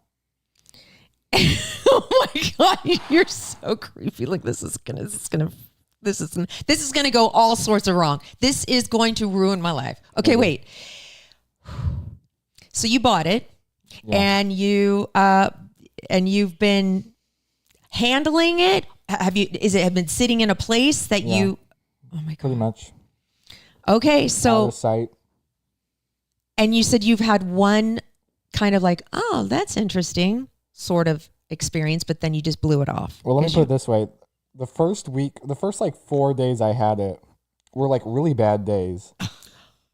Oh my God, you're so creepy. Like this is gonna go all sorts of wrong. This is going to ruin my life. Okay, wait. So you bought it, and you've been handling it. Have it been sitting in a place that you? Oh my Pretty God. much. Okay, Out so of sight. and you said you've had one kind of like, oh, that's interesting sort of experience, but then you just blew it off. Well, let me put it this way. The first like 4 days I had it were like really bad days.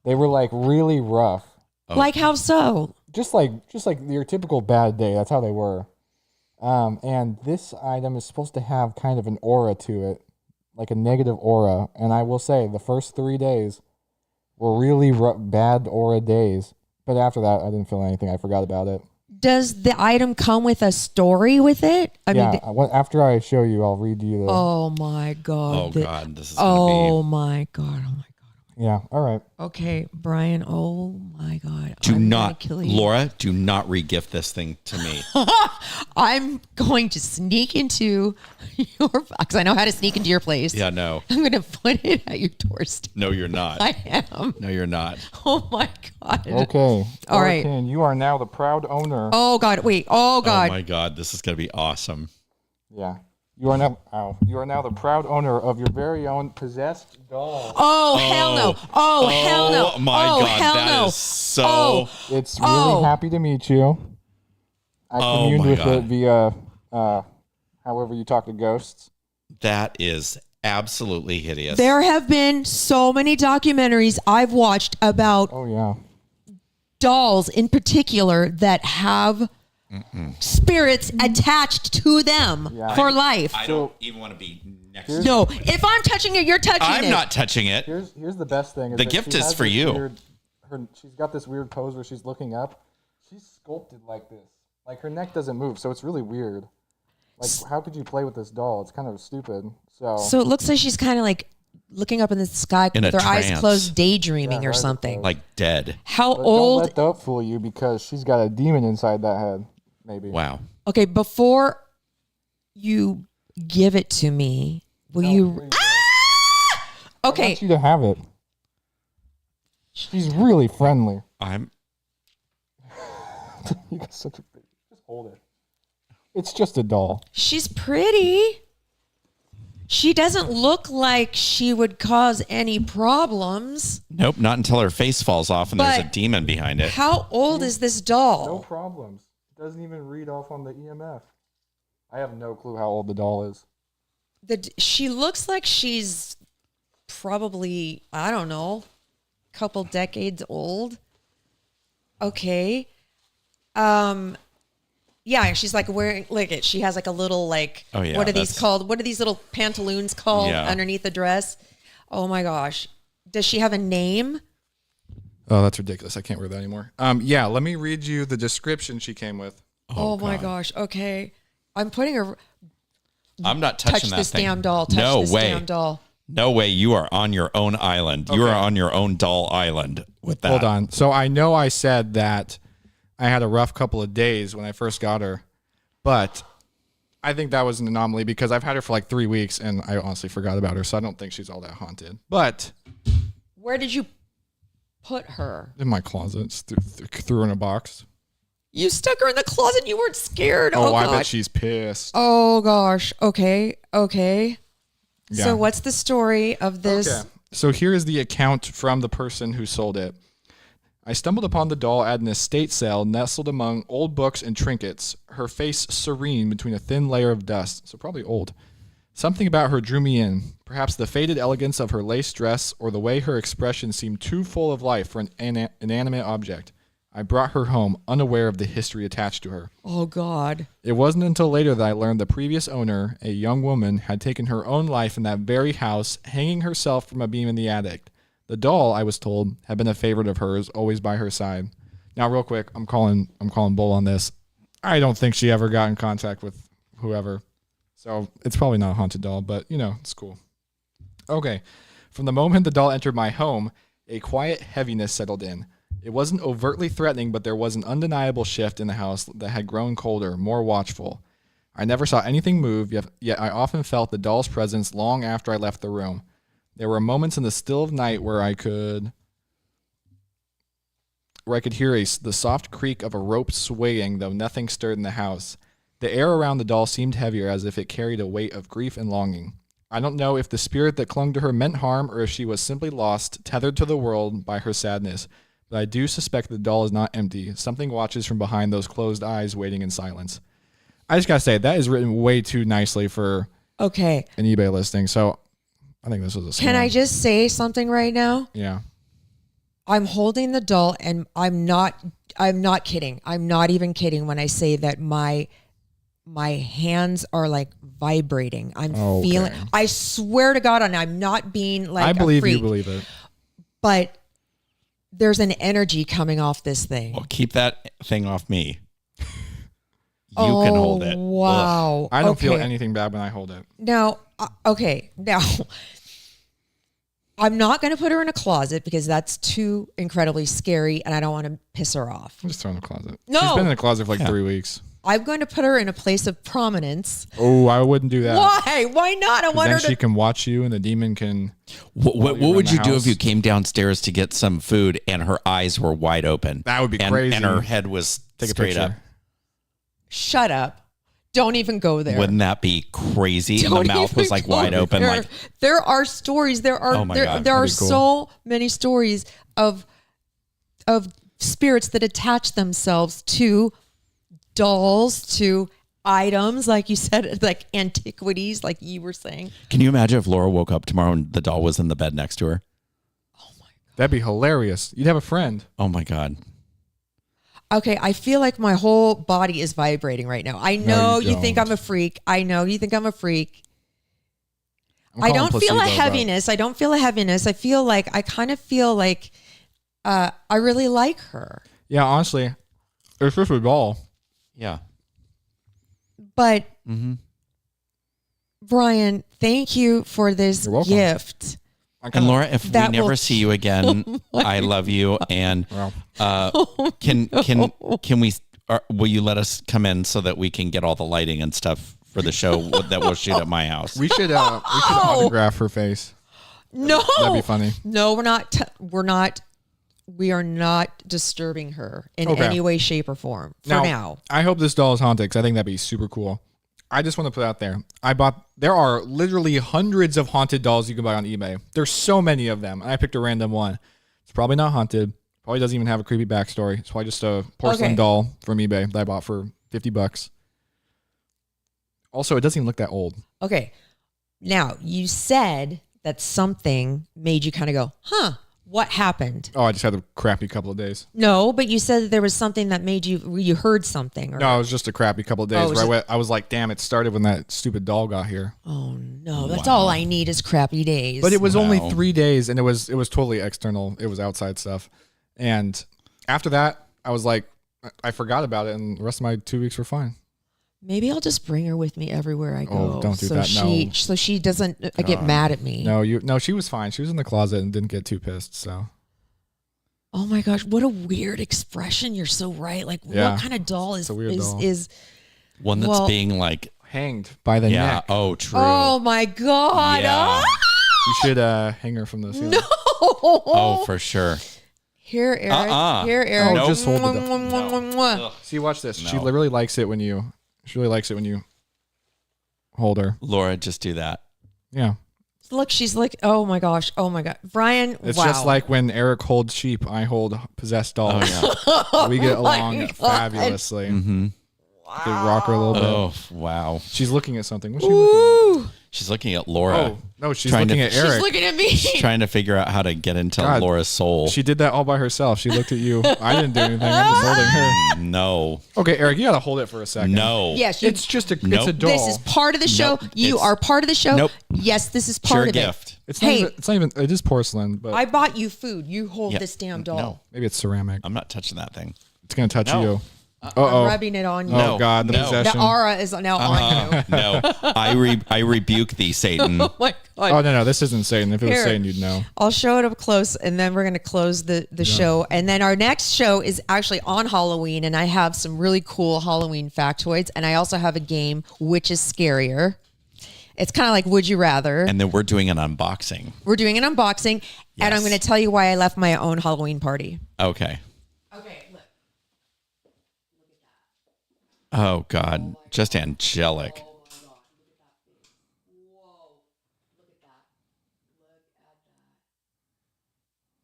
They were like really rough. Like how so? Just like your typical bad day. That's how they were. And this item is supposed to have kind of an aura to it, like a negative aura. And I will say the first 3 days were really bad aura days. But after that, I didn't feel anything. I forgot about it. Does the item come with a story with it? I mean, after I show you, I'll read you the... oh my God. Oh, God. This is going to Oh my God. Oh my God. Yeah, all right. Okay, Bryan. Oh my God. Do I'm not, gonna kill you. Laura, do not re-gift this thing to me. I'm going to sneak into your box. I know how to sneak into your place. Yeah, no. I'm going to put it at your doorstep. No, you're not. I am. No, you're not. Oh my God. Okay. All right. Cain, you are now the proud owner. Oh God. Wait. Oh God. Oh, my God. This is going to be awesome. Yeah. You are now the proud owner of your very own possessed doll. Oh, hell no. Oh, hell no. Oh, my oh, God. Hell That no. is so... Oh. It's really happy to meet you. I communed my with God. it via however you talk to ghosts. That is absolutely hideous. There have been so many documentaries I've watched about Oh yeah. dolls in particular that have spirits attached to them for life. I don't even want to be next to No, if I'm touching it, you're touching it. I'm not touching it. Here's the best thing. The that gift she is has for this you. She's got this weird pose where she's looking up. She's sculpted like this. Like her neck doesn't move, so it's really weird. Like how could you play with this doll? It's kind of stupid. So it looks like she's kind of like looking up in the sky In with a her eyes trance. closed, daydreaming her or eyes are something. Like dead. How But don't old? let that fool you because she's got a demon inside that head. Maybe. Wow. Okay, before you give it to me, will you? I Okay, want you to have it. She's really friendly. I'm... You got such a big. Just hold it. It's just a doll. she's pretty. She doesn't look like she would cause any problems. Nope, not until her face falls off and there's a But- demon behind it. How old is this No doll? problems. It doesn't even read off on the EMF. I have no clue how old the doll is. She looks like she's probably, I don't know, a couple decades old. Okay. Yeah, she's like wearing, look at, she has like a little like, Oh, yeah, what are these called? What are these little pantaloons called underneath the dress? Oh my gosh. Does she have a name? Oh, that's ridiculous. I can't wear that anymore. Yeah, let me read you the description she came with. Oh my gosh. Okay. I'm putting her, I'm not touching that this thing. damn doll. Touch No this way. damn doll. No way. You are on your own island. You are on your own doll island with that. Hold on. So I know I said that I had a rough couple of days when I first got her, but I think that was an anomaly because I've had her for like 3 weeks and I honestly forgot about her. So I don't think she's all that haunted. But Where did you put her? in my closet, threw her in a box. You stuck her in the closet. You weren't scared. Oh, I God. bet she's pissed. Oh gosh. Okay. Yeah. So what's the story of this? Okay. So here is the account from the person who sold it. I stumbled upon the doll at an estate sale nestled among old books and trinkets, her face serene between a thin layer of dust, so probably old. Something about her drew me in, perhaps the faded elegance of her lace dress or the way her expression seemed too full of life for an inanimate object. I brought her home, unaware of the history attached to her. Oh God. It wasn't until later that I learned the previous owner, a young woman, had taken her own life in that very house, hanging herself from a beam in the attic. The doll, I was told, had been a favorite of hers, always by her side. Now, real quick, I'm calling bull on this. I don't think she ever got in contact with whoever. So it's probably not a haunted doll, but, you know, it's cool. Okay. From the moment the doll entered my home, a quiet heaviness settled in. It wasn't overtly threatening, but there was an undeniable shift in the house that had grown colder, more watchful. I never saw anything move, yet I often felt the doll's presence long after I left the room. There were moments in the still of night where I could hear the soft creak of a rope swaying, though nothing stirred in the house. The air around the doll seemed heavier, as if it carried a weight of grief and longing. I don't know if the spirit that clung to her meant harm or if she was simply lost, tethered to the world by her sadness. But I do suspect the doll is not empty. Something watches from behind those closed eyes, waiting in silence. I just gotta say, that is written way too nicely for an eBay listing. So I think this was a scam. Can I just say something right now? Yeah. I'm holding the doll and I'm not kidding. I'm not even kidding when I say that my hands are like vibrating. I'm feeling, I swear to God, and I'm not being like I believe a freak, you believe it. but there's an energy coming off this thing. Well, keep that thing off me. You can hold it. Wow. Ugh. I don't feel anything bad when I hold it. Now, now I'm not going to put her in a closet because that's too incredibly scary and I don't want to piss her off. I'm just throwing in the closet. No. She's been in the closet for like 3 weeks. I'm going to put her in a place of prominence. Oh, I wouldn't do that. Why? Why not? I want Then her she to. can watch you and the demon can... What would you do if house. you came downstairs to get some food and her eyes were wide open? That would be crazy. And her head was Take a straight up. picture. Shut up. Don't even go there. Wouldn't that be crazy? And Don't the mouth even was like go wide open. there. Like, there are stories. There are Oh my there, God, there are that'd be cool. so many stories of spirits that attach themselves to dolls, to items, like you said, like antiquities, like you were saying. can you imagine if Laura woke up tomorrow and the doll was in the bed next to her? That'd be hilarious. You'd have a friend. Oh my God. Okay, I feel like my whole body is vibrating right now. I know you you think don't. I'm a freak. I know you think I'm a freak. I'm I calling don't feel a placebo, bro. heaviness. I don't feel a heaviness. I kind of feel like I really like her. Yeah, honestly, it's just a doll. Yeah. But Bryan, thank you for this You're welcome. gift. And Laura, if we That never will- see you again, I love you. And Well, can we? Will you let us come in so that we can get all the lighting and stuff for the show that we'll shoot at my house? we should autograph her face. No, That'd be funny. No, we're not. We are not disturbing her in Okay. any way, shape, or form for now. I hope this doll is haunted because I think that'd be super cool. I just want to put out there. There are literally hundreds of haunted dolls you can buy on eBay. There's so many of them. And I picked a random one. It's probably not haunted. Probably doesn't even have a creepy backstory. It's probably just a porcelain doll from eBay that I bought for $50. Also, it doesn't even look that old. Okay. Now, you said that something made you kind of go, huh, what happened? Oh, I just had a crappy couple of days. No, but you said that there was something that made you heard something. Or, No, it was just a crappy couple of days Oh, I was like, damn, it started when that stupid doll got here. oh, no. That's all I need is crappy days. But it was only Wow. 3 days, and it was totally external. It was outside stuff. And after that, I was like, I forgot about it, and the rest of my 2 weeks were fine. Maybe I'll just bring her with me everywhere I go. Oh, don't do so that, no. So she doesn't get mad at me. No, she was fine. She was in the closet and didn't get too pissed. So Oh my gosh, what a weird expression. You're so right. Like, Yeah. what kind of doll It's a weird doll. is One that's Well- being like, hanged by the yeah. neck. Oh, true. oh my God. Yeah. You should hang her from the ceiling. No. Oh, for sure. Here, Eric. Here, Eric. Oh, Nope. just hold it. Mwah. See, watch this. She No. really likes it when you. She really likes it when you hold her. Laura, just do that. Yeah, Look, she's like, oh my gosh. Oh my God. Brian, it's wow. just like when Eric holds sheep, I hold possessed dolls. Oh, yeah. We get Oh my along God. fabulously. Mm-hmm. Could rock her a little bit. Oh, wow. She's looking at something. What's she looking Ooh. She's looking at Laura. at? Oh no, she's Trying to- looking at She's Eric. looking at me. She's trying to figure out how to get into God. Laura's soul. She did that all by herself. She looked at you. I didn't do anything. I'm just holding her. No. Okay, Eric, you gotta hold it for a second. No. Yes, It's just a. Nope. It's a doll. This is part of the show. Nope, You it's- are part of the show. Nope. Yes, this is It's part your of gift. It's not Hey. even. It's not even. It is porcelain, but I bought you food. You hold Yeah. this damn doll. No. maybe it's ceramic. I'm not touching that thing. It's gonna touch No. you. I'm Uh-oh. rubbing it on you. Oh No. God, the No. possession. The aura is now on you. No. I rebuke thee, Satan. Oh my God. Oh no, this isn't Satan. If it was Here. Satan, you'd know. I'll show it up close and then we're going to close the show. And then our next show is actually on Halloween. And I have some really cool Halloween factoids. And I also have a game, which is scarier. It's kind of like Would You Rather. And then we're doing an unboxing. We're doing an unboxing. And I'm Yes. going to tell you why I left my own Halloween party. Okay. Okay, look. Oh, God. Just angelic.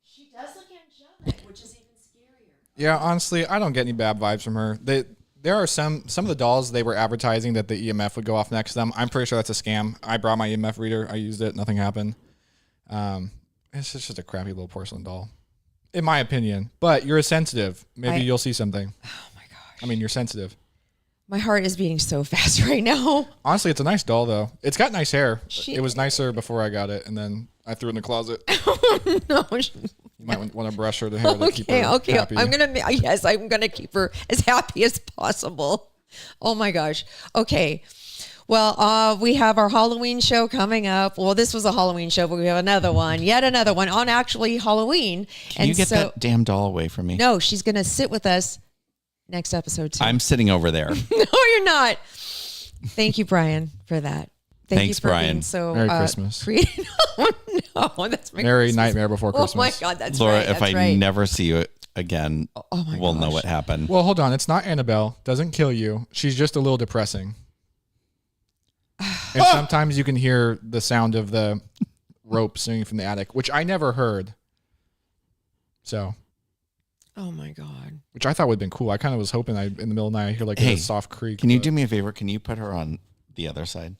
She does look angelic, which is even scarier. Yeah, honestly, I don't get any bad vibes from her. There are some of the dolls they were advertising that the EMF would go off next to them. I'm pretty sure that's a scam. I brought my EMF reader. I used it. Nothing happened. It's just a crappy little porcelain doll, in my opinion. But you're sensitive. Maybe you'll see something. Oh my gosh. I mean, you're sensitive. My heart is beating so fast right now. Honestly, it's a nice doll, though. It's got nice hair. She- It was nicer before I got it, and then I threw it in the closet. No. You might want to brush her hair to keep her Okay. happy. I'm gonna keep her as happy as possible. Oh my gosh. Okay. Well, we have our Halloween show coming up. Well, this was a Halloween show, but we have yet another one on actually Halloween. Can you get that damn doll away from me? No, she's gonna sit with us next episode too. I'm sitting over there. No, you're not. Thank you, Brian, for that. Thank Thanks, you for Brian. being so Merry Christmas. creative. Oh, no, that's my Merry Christmas. Nightmare Before Christmas. Oh my God, that's Laura, right. if that's I right. never see you again, Oh my we'll know gosh. what happened. Well, hold on. It's not Annabelle. Doesn't kill you. She's just a little depressing. And sometimes you can hear the sound of the rope swinging from the attic, which I never heard. So, Oh my God. which I thought would have been cool. I kind of was hoping in the middle of the night I hear like Hey, a soft creak. Can you but- do me a favor? Can you put her on the other side?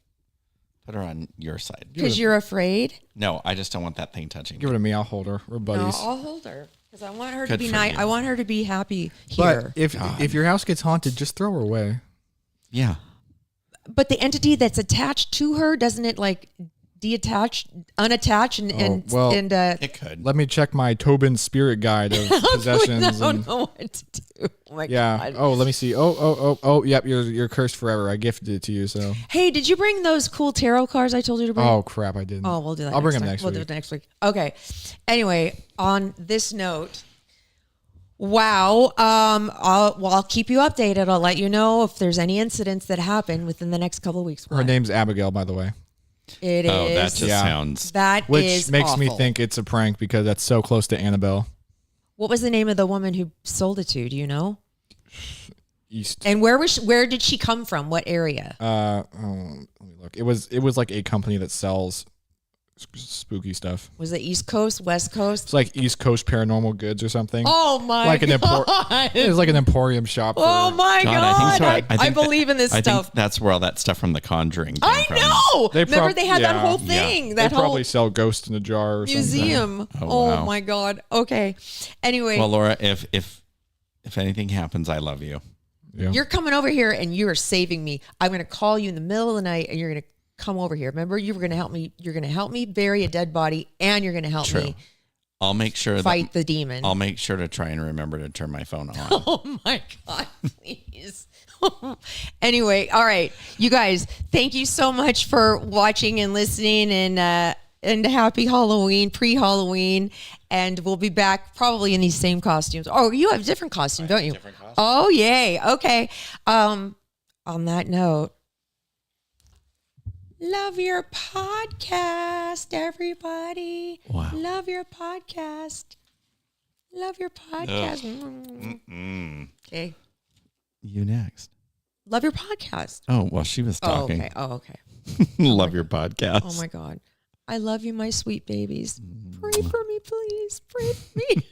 Put her on your side. Because you're afraid? No, I just don't want that thing touching Give it me. to me. I'll hold her. We're No, buddies. I'll hold her. Because I want her to Good be for nice. you. I want her to be happy But here. if your house gets haunted, just throw her away. Yeah. But the entity that's attached to her, doesn't it like unattach and well, It could. Let me check my Tobin spirit guide of possessions. I and, don't know what to do. Oh my yeah. God. Oh, let me see. Oh. Yep. You're cursed forever. I gifted it to you. So. Hey, did you bring those cool tarot cards I told you to bring? Oh crap! I didn't. Oh, we'll do that. I'll bring next them time. next We'll week. do it next week. Okay. Anyway, on this note, wow. I'll keep you updated. I'll let you know if there's any incidents that happen within the next couple of weeks. Her name's Abigail, by the way, It is. Oh, that just Yeah. sounds. That which is makes me awful. think it's a prank because that's so close to Annabelle. What was the name of the woman who sold it to? Do you know? East. And where did she come from? What area? Let me look. It was like a company that sells spooky stuff. Was it East Coast, West Coast? It's like East Coast Paranormal Goods or something. Oh my like God. It's like an emporium shop. Oh my God, God. I think so. I believe in this I stuff. think that's where all that stuff from The Conjuring came I from. know. They Remember they had that whole Yeah. thing. They That whole probably sell Ghost in a Jar or museum. Oh, Oh wow. my God. Okay. Anyway, Well, Laura, if anything happens, I love you. something. Yeah. you're coming over here and you are saving me. I'm going to call you in the middle of the night and you're going to come over here. Remember, you were going to help me. You're going to help me bury a dead body and you're going to help True. me I'll make sure fight the demon. I'll make sure to try and remember to turn my phone on. Oh my God, please. Anyway, all right. You guys, thank you so much for watching and listening and happy Halloween, pre-Halloween. And we'll be back probably in these same costumes. Oh, you have different costumes, don't you? different costumes. Oh, yay. Okay. On that note, love your podcast, everybody. Wow. Love your podcast. Love your podcast. Okay. You next. Love your podcast. Oh, well, she was Oh, talking. okay. Oh, okay. Love your podcast. Oh my God. I love you, my sweet babies. Pray for me, please. Pray for me.